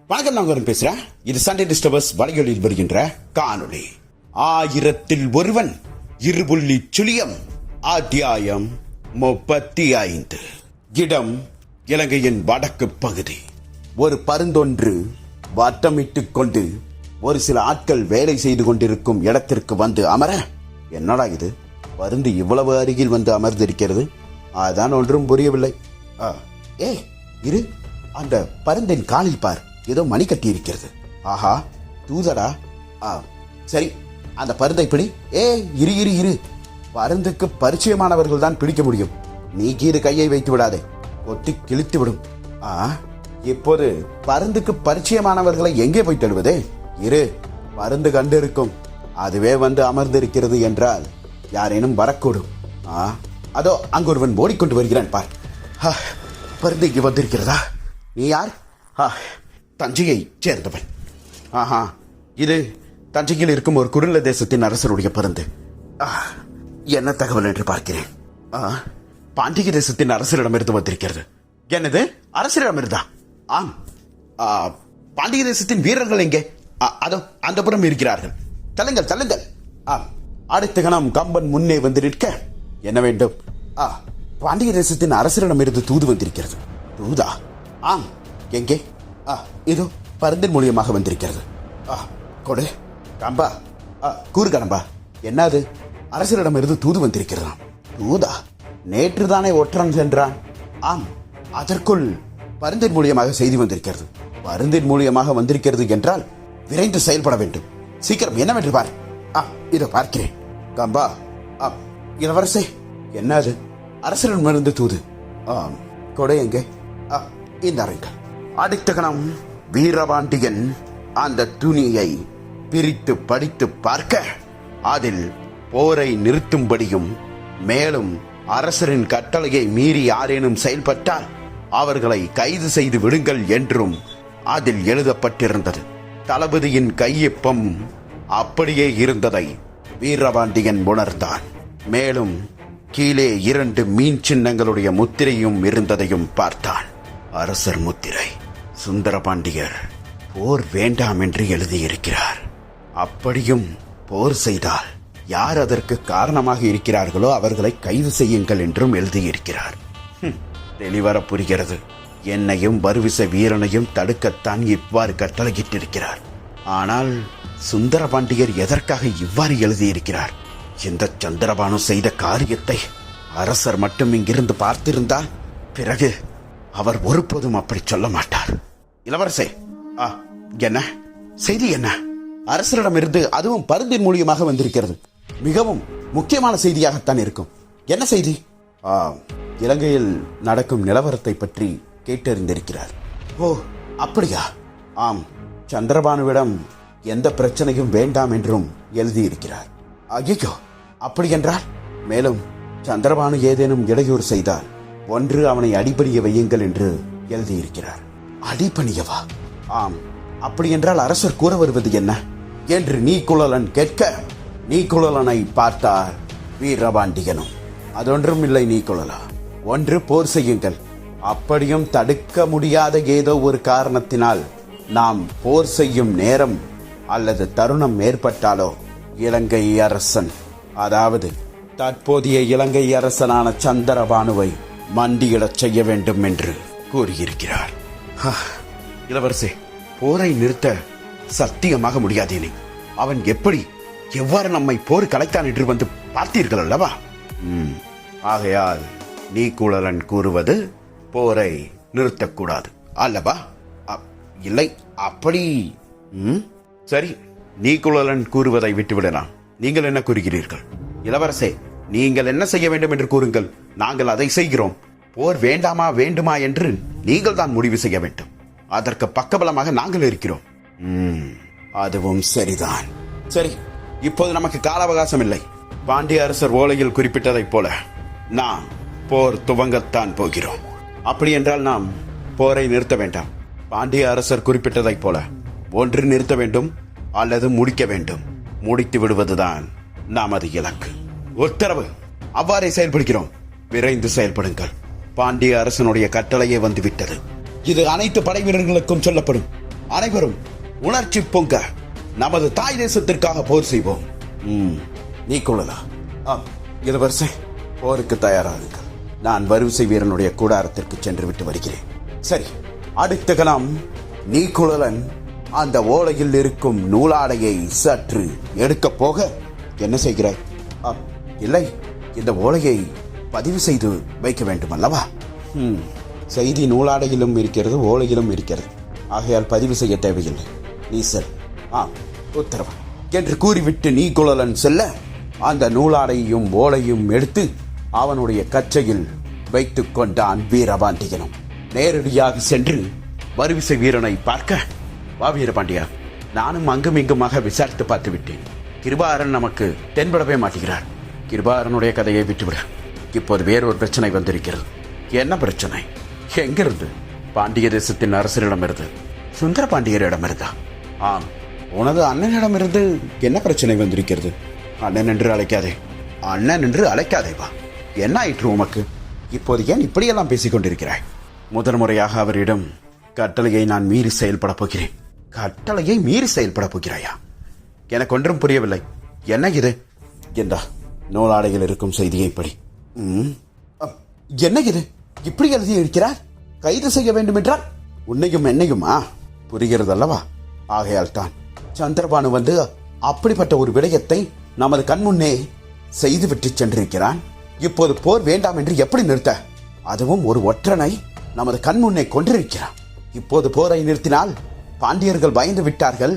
வணக்கம், நான் பேசுறேன். இது சண்டே டிஸ்டர்பர்ஸ் வலையொலியில் வருகின்ற காணொளி. 1000 இருபுள்ளி சுழியம் அத்தியாயம் 35. இடம் இலங்கையின் வடக்கு பகுதி. ஒரு பருந்தொன்று வட்டமிட்டுக் கொண்டு ஒரு சில ஆட்கள் வேலை செய்து கொண்டிருக்கும் இடத்திற்கு வந்து அமர, என்னடா இது, பருந்து இவ்வளவு அருகில் வந்து அமர்ந்திருக்கிறது? அதான் ஒன்றும் புரியவில்லை. இரு, அந்த பருந்தின் காலில் பார், ஏதோ மணி கட்டி இருக்கிறது. ஆஹா, தூதரா? சரி, அந்த பருந்தை பிடி. இரு இரு இரு, பருந்துக்கு பரிச்சயமானவர்கள் தான் பிடிக்க முடியும். நீ கீது கையை வைத்து விடாதே, கொட்டி கிழித்து விடும். இப்போது பருந்துக்கு பரிச்சயமானவர்களை எங்கே போய் தடுவதே? இரு, பருந்து கண்டு இருக்கும். அதுவே வந்து அமர்ந்திருக்கிறது என்றால் யாரேனும் வரக்கூடும். அதோ அங்கு ஒருவன் ஓடிக்கொண்டு வருகிறான் பார். பருந்து இங்கே வந்திருக்கிறதா? நீ யார்? தஞ்சையை சேர்ந்தவன். இது தஞ்சையில் இருக்கும் ஒரு குறுநில தேசத்தின் அரசருடைய பருந்து. என்ன தகவல் என்று பார்க்கிறேன். பாண்டிய தேசத்தின் அரசரிடமிருந்து வந்திருக்கிறது. என்னது, அரசரிடமிருந்தா? ஆம். பாண்டிய தேசத்தின் வீரர்கள் எங்கே? அதோ அந்த புறம் இருக்கிறார்கள். தள்ளுங்கள் தள்ளுங்கள். அடுத்த கணம் கம்பன் முன்னே வந்து நிற்க, என்ன வேண்டும்? பாண்டிய தேசத்தின் அரசரிடமிருந்து தூது வந்திருக்கிறது. தூதா? ஆம். எங்கே? இதோ பருந்தின் மூலியமாக வந்திருக்கிறது. கொடு கம்பா, கூறு கடம்பா. என்னது? அரசரிடமிருந்து தூது வந்திருக்கிறதாம். தூதா? நேற்று தானே ஒற்றன் சென்றான். ஆம், அதற்குள் பருந்தின் மூலியமாக செய்தி வந்திருக்கிறது. பருந்தின் மூலியமாக வந்திருக்கிறது என்றால் விரைந்து செயல்பட வேண்டும். சீக்கிரம் என்னவென்று பார். இதோ பார்க்கிறேன். கம்பா, இளவரசே, என்னது? அரசரிடமிருந்து தூது. கொடை எங்கே? இந்த அறைங்கள். அடுத்த கணம் வீரபாண்டியன் அந்த துணியை பிரித்து படித்து பார்க்க, அதில் போரை நிறுத்தும்படியும் மேலும் அரசரின் கட்டளையை மீறி யாரேனும் செயல்பட்டால் அவர்களை கைது செய்து விடுங்கள் என்றும் அதில் எழுதப்பட்டிருந்தது. தளபதியின் கையொப்பம் அப்படியே இருந்ததை வீரபாண்டியன் உணர்ந்தான். மேலும் கீழே 2 மீன் சின்னங்களுடைய முத்திரையும் இருந்ததையும் பார்த்தான். அரசர் முத்திரை. சுந்தரபாண்டியர் போர் வேண்டாம் என்று எழுதியிருக்கிறார். அப்படியும் போர் செய்தால் யார் அதற்கு காரணமாக இருக்கிறார்களோ அவர்களை கைது செய்யுங்கள் என்றும் எழுதியிருக்கிறார். தெளிவர புரிகிறது. என்னையும் வருவிச வீரனையும் தடுக்கத்தான் இவ்வாறு கட்டளையிட்டிருக்கிறார். ஆனால் சுந்தரபாண்டியர் எதற்காக இவ்வாறு எழுதியிருக்கிறார்? இந்த சந்திரபானு செய்த காரியத்தை அரசர் மட்டும் இங்கிருந்து பார்த்திருந்தால் பிறகு அவர் ஒருபோதும் அப்படி சொல்ல மாட்டார். இளவரசே, என்ன செய்தி? என்ன? அரசரிடமிருந்து, அதுவும் பருந்தின் மூலியமாக வந்திருக்கிறது. மிகவும் முக்கியமான செய்தியாகத்தான் இருக்கும். என்ன செய்தி? இலங்கையில் நடக்கும் நிலவரத்தை பற்றி கேட்டறிந்திருக்கிறார். ஓ, அப்படியா? ஆம், சந்திரபானுவிடம் எந்த பிரச்சனையும் வேண்டாம் என்றும் எழுதியிருக்கிறார். ஐயோ, அப்படி என்றால்? மேலும் சந்திரபானு ஏதேனும் இடையூறு செய்தால் ஒன்று அவனை அடிபணிய வையுங்கள் என்று எழுதியிருக்கிறார். அடிபணியவா? ஆம். அப்படி என்றால் அரசர் கூற வருவது என்ன என்று நீக்குழலன் கேட்க, நீக்குழலனை பார்த்தார் வீரபாண்டியனும். அதொன்றும் இல்லை நீக்குழலா, ஒன்று போர் செய்யுங்கள். அப்படியும் தடுக்க முடியாத ஏதோ ஒரு காரணத்தினால் நாம் போர் செய்யும் நேரம் அல்லது தருணம் ஏற்பட்டாலோ இலங்கை அரசன், அதாவது தற்போதைய இலங்கை அரசனான சந்திரபானுவை மண்டியிடச் செய்ய வேண்டும் என்று கூறியிருக்கிறார். இளவரசே, போரை நிறுத்த சத்தியமாக முடியாதேனே. அவன் எவ்வாறு நம்மை போர் கலைத்தான் என்று வந்து பார்த்தீர்கள் அல்லவா? ஆகையால் நீக்குழலன் கூறுவது போரை நிறுத்தக்கூடாது அல்லவா? இல்லை, அப்படி சரி, நீக்குழலன் கூறுவதை விட்டுவிடலாம். நீங்கள் என்ன கூறுகிறீர்கள்? இளவரசே, நீங்கள் என்ன செய்ய வேண்டும் என்று கூறுங்கள், நாங்கள் அதை செய்கிறோம். போர் வேண்டாமா வேண்டுமா என்று நீங்கள் தான் முடிவு செய்ய வேண்டும். அதற்கு பக்கபலமாக நாங்கள் இருக்கிறோம். அதுவும் சரிதான். சரி, இப்போது நமக்கு கால அவகாசம் இல்லை. பாண்டிய அரசர் ஓலையில் குறிப்பிட்டதைப் போல நாம் போர் துவங்கத்தான் போகிறோம். அப்படி என்றால் நாம் போரை நிறுத்த வேண்டாம். பாண்டிய அரசர் குறிப்பிட்டதைப் போல ஒன்று நிறுத்த வேண்டும் அல்லது முடிக்க வேண்டும். முடித்து விடுவதுதான் நமது இலக்கு. உத்தரவு. அவ்வாறே செயல்படுகிறோம். விரைந்து செயல்படுங்கள். பாண்டிய அரசனுடைய கட்டளையே வந்துவிட்டது. இது அனைத்து படை வீரர்களுக்கும் சொல்லப்படும். அனைவரும் உணர்ச்சி பொங்க நமது தாய் தேசத்திற்காக போர் செய்வோம். நீ கொள்ளலா? இளவரசே, போருக்கு தயாராகுங்கள். நான் வரிசை வீரனுடைய கூடாரத்திற்கு சென்று விட்டு வருகிறேன். சரி, அடுத்த கணம் நீக்குழலன் அந்த ஓலையில் இருக்கும் நூலாடையை சற்று எடுக்க போக, என்ன செய்கிறாய்? இல்லை, இந்த ஓலையை பதிவு செய்து வைக்க வேண்டும் அல்லவா? செய்தி நூலாடையிலும் இருக்கிறது, ஓலையிலும் இருக்கிறது. ஆகையால் பதிவு செய்ய தேவையில்லை. நீ செல். உத்தரவு என்று கூறிவிட்டு நீக்குழலன் செல்ல, அந்த நூலாடையும் ஓலையும் எடுத்து அவனுடைய கச்சையில் வைத்துக் கொண்டான் வீரபாண்டியனும். நேரடியாக சென்று வரிசை வீரனை பார்க்க, வா வீரபாண்டியா, நானும் அங்கும் இங்குமாக விசாரித்து பார்த்து விட்டேன். கிருபாரன் நமக்கு தென்படவே மாட்டேங்கிறார். கிருபாரனுடைய கதையை விட்டுவிட. இப்போது வேறொரு பிரச்சனை வந்திருக்கிறது. என்ன பிரச்சனை? எங்கிருந்து? பாண்டிய தேசத்தின் அரசரிடமிருந்து, சுந்தர பாண்டியரிடமிருந்தா? ஆம், உனது அண்ணனிடமிருந்து என்ன பிரச்சனை வந்திருக்கிறது? அண்ணன் என்று அழைக்காதே, அண்ணன் என்று அழைக்காதே. வா, என்ன ஆயிற்று உமக்கு? இப்போது ஏன் இப்படியெல்லாம் பேசிக் கொண்டிருக்கிறாய்? முதல் முறையாக அவரிடம் கட்டளையை நான் மீறி செயல்பட போகிறேன். கட்டளையை மீறி செயல்பட போகிறாயா? எனக்கு ஒன்றும் புரியவில்லை. என்ன இது? என்றா நூலாடையில் இருக்கும் செய்தியை படி. என்ன இது? இப்படி எழுதி இருக்கிறார்? கைது செய்ய வேண்டும் என்றால் உன்னையும் என்னையுமா? புரிகிறது அல்லவா? ஆகையால் தான் சந்திரபானு வந்து அப்படிப்பட்ட ஒரு விடயத்தை நமது கண்முன்னே செய்துவிட்டு சென்றிருக்கிறான். இப்போது போர் வேண்டாம் என்று எப்படி நிறுத்த? அதுவும் ஒரு ஒற்றனை நமது கண்முன்னே கொண்டிருக்கிறான். இப்போது போரை நிறுத்தினால் பாண்டியர்கள் பயந்து விட்டார்கள்,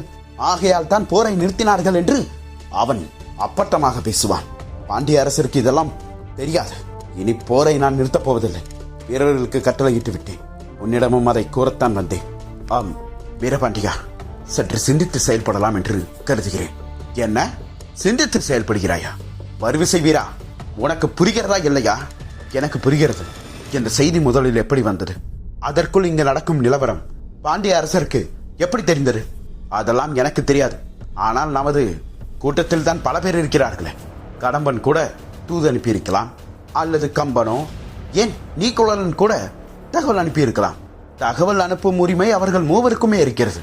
ஆகையால் தான் போரை நிறுத்தினார்கள் என்று அவன் அப்பட்டமாக பேசுவான். பாண்டிய அரசருக்கு இதெல்லாம் தெரியாது. இனி போரை நான் நிறுத்தப் போவதில்லை. வீரர்களுக்கு கட்டளையிட்டு விட்டேன். உன்னிடமும் அதை கூறத்தான் வந்தேன். ஆம் வீரபாண்டியா, சற்று சிந்தித்து செயல்படலாம் என்று கருதுகிறேன். என்ன சிந்தித்து செயல்படுகிறாயா? வரிசை வீரா, உனக்கு புரிகிறதா இல்லையா? எனக்கு புரிகிறது. இந்த செய்தி முதலில் எப்படி வந்தது? அதற்குள் இங்கு நடக்கும் நிலவரம் பாண்டிய அரசருக்கு எப்படி தெரிந்தது? அதெல்லாம் எனக்கு தெரியாது. ஆனால் நமது கூட்டத்தில் தான் பல பேர் இருக்கிறார்களே. கடம்பன் கூட தூது அனுப்பியிருக்கலாம், அல்லது கம்பனோ, ஏன் நீக்குழலன் கூட தகவல் அனுப்பியிருக்கலாம். தகவல் அனுப்பும் உரிமை அவர்கள் மூவருக்குமே இருக்கிறது.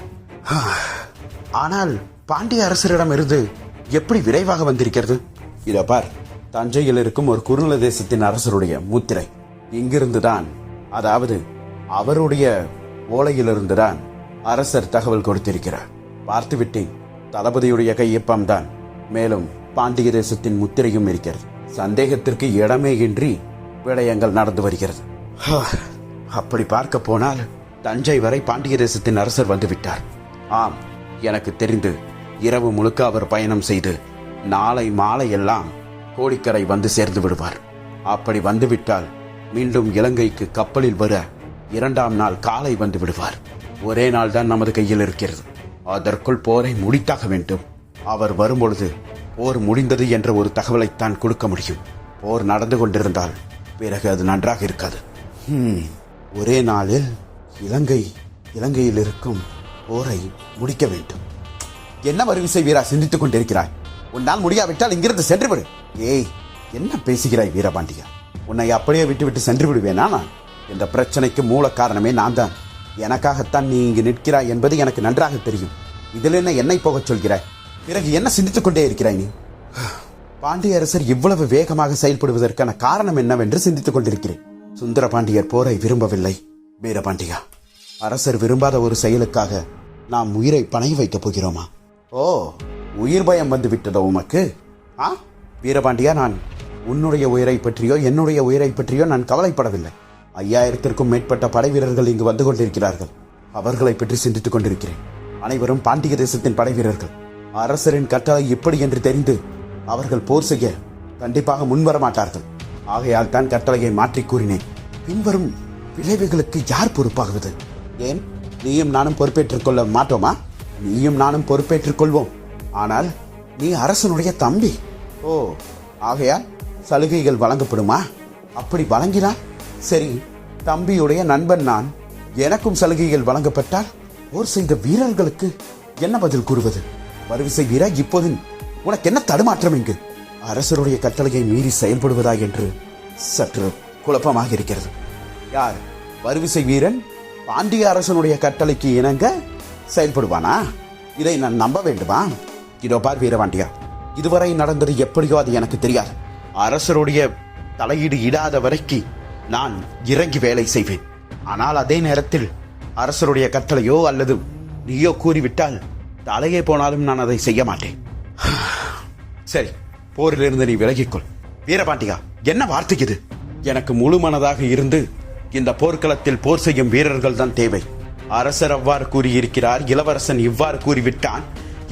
ஆனால் பாண்டிய அரசரிடம் இருந்து எப்படி விரைவாக வந்திருக்கிறது? இத பார், தஞ்சையில் இருக்கும் ஒரு குறுநில தேசத்தின் அரசருடைய முத்திரை இங்கிருந்துதான், அதாவது அவருடைய ஓலையிலிருந்துதான் அரசர் தகவல் கொடுத்திருக்கிறார். பார்த்து விட்டேன். தளபதியுடைய கையொப்பம்தான். மேலும் பாண்டிய தேசத்தின் முத்திரையும் இருக்கிறது. சந்தேகத்திற்கு இடமே இன்றி விடயங்கள் நடந்து வருகிறது. அப்படி பார்க்க போனால் தஞ்சை வரை பாண்டிய தேசத்தின் அரசர் வந்துவிட்டார். ஆம், எனக்கு தெரிந்து இரவு முழுக்க அவர் பயணம் செய்து நாளை மாலை எல்லாம் கோடிக்கரை வந்து சேர்ந்து விடுவார். அப்படி வந்துவிட்டால் மீண்டும் இலங்கைக்கு கப்பலில் வர 2ஆம் நாள் காலை வந்து விடுவார். ஒரே நாள் தான் நமது கையில் இருக்கிறது. அதற்குள் போரை முடித்தாக வேண்டும். அவர் வரும்பொழுது போர் முடிந்தது என்ற ஒரு தகவலைத்தான் கொடுக்க முடியும். போர் நடந்து கொண்டிருந்தால் பிறகு அது நன்றாக இருக்காது. ஒரே நாளில் இலங்கையில் இருக்கும் போரை முடிக்க வேண்டும். என்ன வரிசை வீரா சிந்தித்துக் கொண்டிருக்கிறாய்? உன்னால் முடியாவிட்டால் இங்கிருந்து சென்று விடு. ஏய், என்ன பேசுகிறாய் வீரபாண்டியா? உன்னை அப்படியே விட்டு சென்று விடுவேனா? நான் இந்த பிரச்சனைக்கு மூல காரணமே நான் தான். எனக்காகத்தான் நீ இங்கு நிற்கிறாய் என்பது எனக்கு நன்றாக தெரியும். இதில் என்ன என்னை போகச் சொல்கிறாய்? பிறகு என்ன சிந்தித்துக் கொண்டே இருக்கிறாய் நீ? பாண்டிய அரசர் இவ்வளவு வேகமாக செயல்படுவதற்கான காரணம் என்னவென்று சிந்தித்துக் கொண்டிருக்கிறேன். சுந்தர பாண்டியர் போரை விரும்பவில்லை வீரபாண்டியா. அரசர் விரும்பாத ஒரு செயலுக்காக நாம் உயிரை பணைய வைக்கப் போகிறோமா? ஓ, உயிர் பயம் வந்து விட்டதோ உமக்கு? வீரபாண்டியா, நான் உன்னுடைய உயிரை பற்றியோ என்னுடைய உயிரை பற்றியோ நான் கவலைப்படவில்லை. 5000த்திற்கும் மேற்பட்ட படை வீரர்கள் இங்கு வந்து கொண்டிருக்கிறார்கள். அவர்களை பற்றி சிந்தித்துக் கொண்டிருக்கிறேன். அனைவரும் பாண்டிய தேசத்தின் படை வீரர்கள். அரசரின் கட்டளை இப்படி என்று தெரிந்து அவர்கள் போர் செய்ய கண்டிப்பாக முன்வர மாட்டார்கள். ஆகையால் தான் கட்டளையை மாற்றி கூறினேன். பின்வரும் விளைவுகளுக்கு யார் பொறுப்பாகுவது? ஏன் நீயும் நானும் பொறுப்பேற்றுக் கொள்ள மாட்டோமா? நீயும் நானும் பொறுப்பேற்றுக் கொள்வோம். ஆனால் நீ அரசனுடைய தம்பி. ஓ, ஆகையால் சலுகைகள் வழங்கப்படுமா? அப்படி வழங்கினால் சரி, தம்பியுடைய நண்பன் நான். எனக்கும் சலுகைகள் வழங்கப்பட்டால் போர் செய்த வீரர்களுக்கு என்ன பதில் கூறுவது? வரிசை வீரா, இப்போது உனக்கு என்ன தடுமாற்றம்? இங்கு அரசருடைய கட்டளையை மீறி செயல்படுவதா என்று சற்று குழப்பமாக இருக்கிறது. யார்? வரிசை வீரன் பாண்டிய அரசனுடைய கட்டளைக்கு இணங்க செயல்படுவானா? இதை நான் நம்ப வேண்டுமா? இதோ பார் வீரபாண்டியா, இதுவரை நடந்தது எப்படியோ அது எனக்கு தெரியாது. அரசருடைய தலையீடு இடாத வரைக்கும் நான் இறங்கி வேலை செய்வேன். ஆனால் அதே நேரத்தில் அரசருடைய கட்டளையோ அல்லது நீயோ கூறிவிட்டால் தலையே போனாலும் நான் அதை செய்ய மாட்டேன். சரி, போரிலிருந்து நீ விலகிக்கொள். வீரபாண்டியா, என்ன வார்த்தை இது? எனக்கு முழு மனதாக இருந்து இந்த போர்க்களத்தில் போர் செய்யும் வீரர்கள் தான் தேவை. அரசர் அவ்வாறு கூறியிருக்கிறார், இளவரசன் இவ்வாறு கூறிவிட்டான்,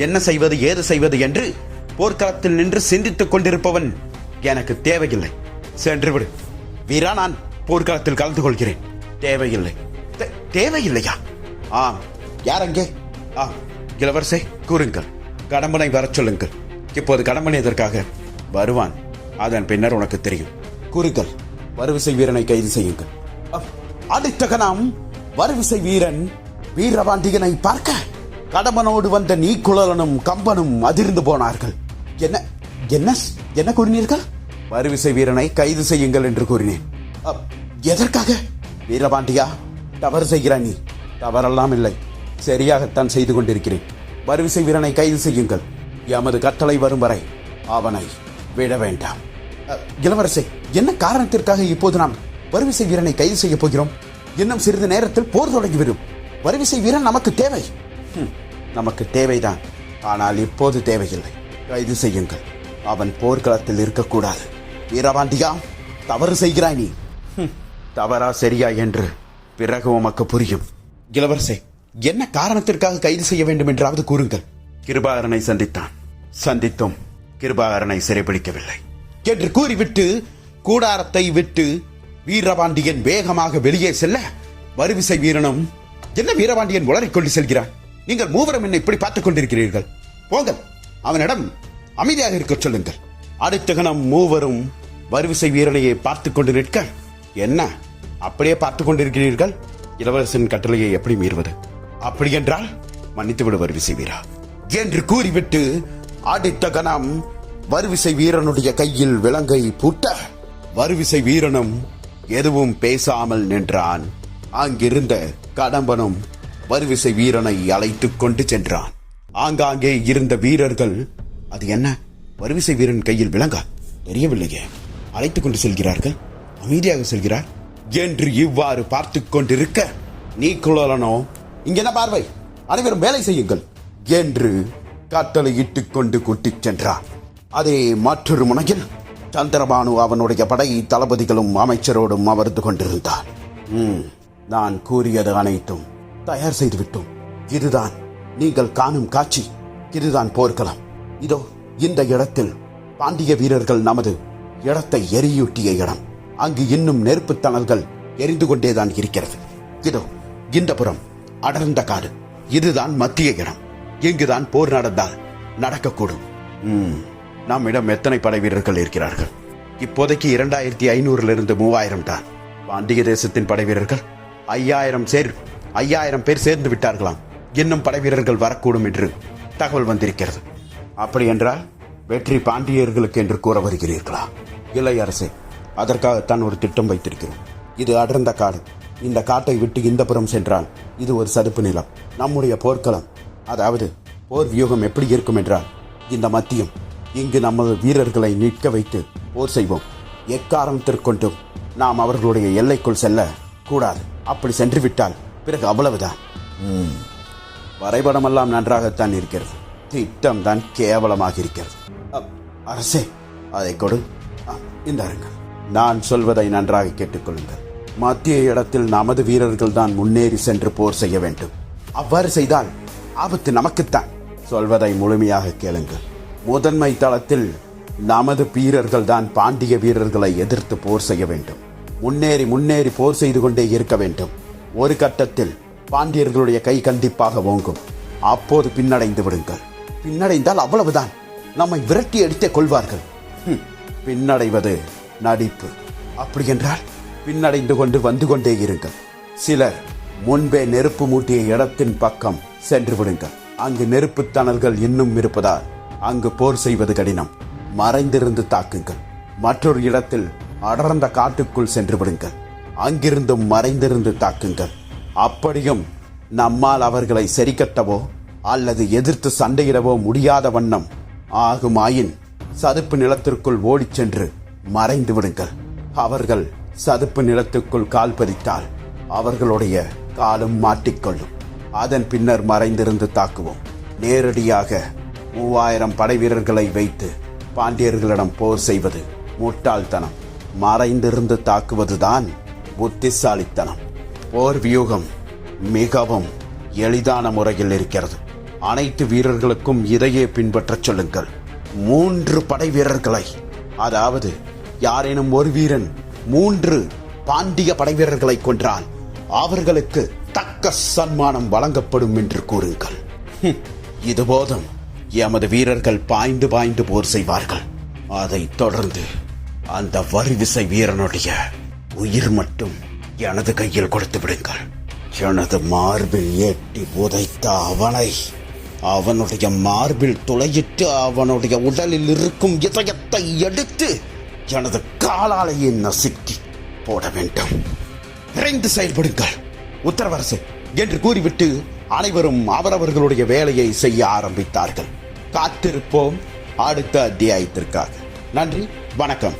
என்ன செய்வது ஏது செய்வது என்று போர்க்களத்தில் நின்று சிந்தித்துக் கொண்டிருப்பவன் எனக்கு தேவையில்லை. சென்று விடு வீரா, நான் போர்க்களத்தில் கலந்து கொள்கிறேன். தேவையில்லை. தேவையில்லையா? ஆம். யார் அங்கே? இளவரசே, கூறுங்கள். கடம்பனை வரச் சொல்லுங்கள். இப்போது கடம்பன் எதற்காக வருவான்? அதன் பின்னர் உனக்கு தெரியும். கூறுங்கள். வருவிசை வீரனை கைது செய்யுங்கள். அடுத்த கணம் வருவிசை வீரன் வீரபாண்டியனை பார்க்க கடம்பனோடு வந்த நீக்குழலனும் கம்பனும் அதிர்ந்து போனார்கள். என்ன என்ன என்ன கூறினீர்கள்? வருவிசை வீரனை கைது செய்யுங்கள் என்று கூறினேன். எதற்காக? வீரபாண்டியா, தவறு செய்கிறாய் நீ. தவறெல்லாம் இல்லை, சரியாகத்தான் செய்து கொண்டிருக்கிறேன். வருவிசை வீரனை கைது செய்யுங்கள். எமது கட்டளை வரும் வரை அவனை விட வேண்டாம். இளவரசே, என்ன காரணத்திற்காக இப்போது நாம் வருவிசை வீரனை கைது செய்ய போகிறோம்? இன்னும் சிறிது நேரத்தில் போர் தொடங்கிவிடும். வருவிசை வீரன் நமக்கு தேவை. நமக்கு தேவைதான், ஆனால் இப்போது தேவையில்லை. கைது செய்யுங்கள். அவன் போர்க்களத்தில் இருக்கக்கூடாது. வீரபாண்டியா, தவறு செய்கிறாய் நீ. தவறா சரியா என்று பிறகு உமக்கு புரியும். இளவரசே, என்ன காரணத்திற்காக கைது செய்ய வேண்டும் என்றாவது கூறுங்கள். கிருபாகரனை சந்தித்தோம். கிருபாகரனை சிறைபிடிக்கவில்லை என்று கூறிவிட்டு கூடாரத்தை விட்டு வீரபாண்டியன் வேகமாக வெளியே செல்ல, வருவிசை வீரனும், என்ன வீரபாண்டியன் உளறிக்கொண்டு செல்கிறான்? நீங்கள் மூவரும் என்னை இப்படி பார்த்துக் கொண்டிருக்கிறீர்கள். போங்கள், அவனிடம் அமைதியாக இருக்க சொல்லுங்கள். அடுத்த கணம் மூவரும் வருவிசை வீரனையை பார்த்துக் கொண்டு நிற்க, என்ன அப்படியே பார்த்துக் கொண்டிருக்கிறீர்கள்? இளவரசன் கட்டளையை எப்படி மீறுவது? அப்படி என்றால் மன்னித்து விடு வருவிசை வீரா என்று கூறிவிட்டு அடுத்த கணம் வருவிசை வீரனுடைய கையில் விலங்கை பூட்ட, வருவிசை வீரனும் எதுவும் பேசாமல் நின்றான். அங்கிருந்த கடம்பனும் வருவிசை வீரனை அழைத்துக் கொண்டு சென்றான். ஆங்காங்கே இருந்த வீரர்கள், அது என்ன, வருவிசை வீரன் கையில் விலங்கா? தெரியவில்லையே. அழைத்துக் கொண்டு செல்கிறார்கள், அமைதியாக செல்கிறார் என்று இவ்வாறு பார்த்துக் கொண்டிருக்க, நீக்குழலனோ, இங்கென்ன பார்வை, அனைவரும் வேலை செய்யுங்கள் என்று கட்டளையிட்டுக் கொண்டு கூட்டிச் சென்றான். அதே மற்றொரு முனையில் சந்திரபானு அவனுடைய படை தளபதிகளும் அமைச்சரோடும் அமர்ந்து கொண்டிருந்தான். நான் கூறியது அனைத்தும் தயார் செய்துவிட்டோம். இதுதான் நீங்கள் காணும் காட்சி. இதுதான் போர்க்களம். இதோ இந்த இடத்தில் பாண்டிய வீரர்கள் நமது இடத்தை எரியூட்டிய இடம். அங்கு இன்னும் நெருப்பு தணல்கள் எரிந்து கொண்டேதான் இருக்கிறது. இதோ இந்த புறம் அடர்ந்த காடு. இதுதான் மத்திய இடம். இங்குதான் போர் நடந்தால் நடக்கக்கூடும். நம்மிடம் எத்தனை படை வீரர்கள் இருக்கிறார்கள்? இப்போதைக்கு 2500 3000 தான். பாண்டிய தேசத்தின் படை வீரர்கள் 5000 பேர் சேர்ந்து விட்டார்களாம். இன்னும் படை வீரர்கள் வரக்கூடும் என்று தகவல் வந்திருக்கிறது. அப்படி என்றால் வெற்றி பாண்டியர்களுக்கு என்று கூற வருகிறீர்களா? இல்லை அரசே, அதற்காகத்தான் ஒரு திட்டம் வைத்திருக்கிறோம். இது அடர்ந்த காடு. இந்த காட்டை விட்டு இந்த புறம் சென்றால் இது ஒரு சதுப்பு நிலம். நம்முடைய போர்க்களம், அதாவது போர் வியூகம் எப்படி இருக்கும் என்றால், இந்த மத்தியம், இங்கு நமது வீரர்களை நிற்க வைத்து போர் செய்வோம். எக்காரணத்திற்கொண்டும் நாம் அவர்களுடைய எல்லைக்குள் செல்ல கூடாது. அப்படி சென்று விட்டால் பிறகு அவ்வளவுதான். வரைபடமெல்லாம் நன்றாகத்தான் இருக்கிறது, திட்டம் தான் கேவலமாக இருக்கிறது. அரசே, அதை கொடு. இந்தாருங்கள். நான் சொல்வதை நன்றாக கேட்டுக்கொள்ளுங்கள். மத்திய இடத்தில் நமது வீரர்கள் தான் முன்னேறி சென்று போர் செய்ய வேண்டும். அவ்வாறு செய்தால் ஆபத்து நமக்குத்தான். சொல்வதை முழுமையாக கேளுங்கள். முதன்மை தளத்தில் நமது வீரர்கள் தான் பாண்டிய வீரர்களை எதிர்த்து போர் செய்ய வேண்டும். முன்னேறி போர் செய்து கொண்டே இருக்க வேண்டும். ஒரு கட்டத்தில் பாண்டியர்களுடைய கை கண்டிப்பாக ஓங்கும். அப்போது பின்னடைந்து விடுங்கள். பின்னடைந்தால் அவ்வளவுதான், நம்மை விரட்டி அடித்தே கொள்வார்கள். பின்னடைவது நடிப்பு. அப்படி என்றால் பின்னடைந்து கொண்டு வந்து கொண்டே இருங்கள். சிலர் முன்பே நெருப்பு மூட்டிய இடத்தின் பக்கம் சென்று விடுங்கள். அங்கு நெருப்பு தணல்கள் இன்னும் இருப்பதால் அங்கு போர் செய்வது கடினம். மறைந்திருந்து தாக்குங்கள். மற்றொரு இடத்தில் அடர்ந்த காட்டுக்குள் சென்று விடுங்கள். அங்கிருந்தும் மறைந்திருந்து தாக்குங்கள். அப்படியும் நம்மால் அவர்களை சரிக்கட்டவோ அல்லது எதிர்த்து சண்டையிடவோ முடியாத வண்ணம் ஆகுமாயின் சதுப்பு நிலத்திற்குள் ஓடிச் சென்று மறைந்து விடுங்கள். அவர்கள் சதுப்பு நிலத்துக்குள் கால் பதித்தால் அவர்களுடைய காலும் மாட்டிக்கொள்ளும். அதன் பின்னர் மறைந்திருந்து தாக்குவோம். நேரடியாக 3000 படை வீரர்களை வைத்து பாண்டியர்களிடம் போர் செய்வது முட்டாள்தனம். மறைந்திருந்து தாக்குவதுதான் புத்திசாலித்தனம். போர் வியூகம் மிகவும் எளிதான முறையில் இருக்கிறது. அனைத்து வீரர்களுக்கும் இதையே பின்பற்றச் சொல்லுங்கள். 3 படை வீரர்களை, அதாவது யாரேனும் ஒரு வீரன் 3 பாண்டிய படை வீரர்களை கொன்றால் அவர்களுக்கு தக்க சன்மானம் வழங்கப்படும் என்று கூறுங்கள். இது போதும். எமது வீரர்கள் பாய்ந்து பாய்ந்து போர் செய்வார்கள். அதைத் தொடர்ந்து அந்த வரிவிசை வீரனுடைய உயிர் மட்டும் எனது கையில் கொடுத்து விடுங்கள். எனது மார்பில் ஏற்றி உதைத்த அவனை, அவனுடைய மார்பில் துளையிட்டு அவனுடைய உடலில் இருக்கும் இதயத்தை எடுத்து எனது காலாலேயே நசுக்கி போட வேண்டும். விரைந்து செயல்படுங்கள் உத்தரவரசு என்று கூறிவிட்டு அனைவரும் அவரவர்களுடைய வேலையை செய்ய ஆரம்பித்தார்கள். காத்திருப்போம் அடுத்த அத்தியாயத்திற்காக. நன்றி, வணக்கம்.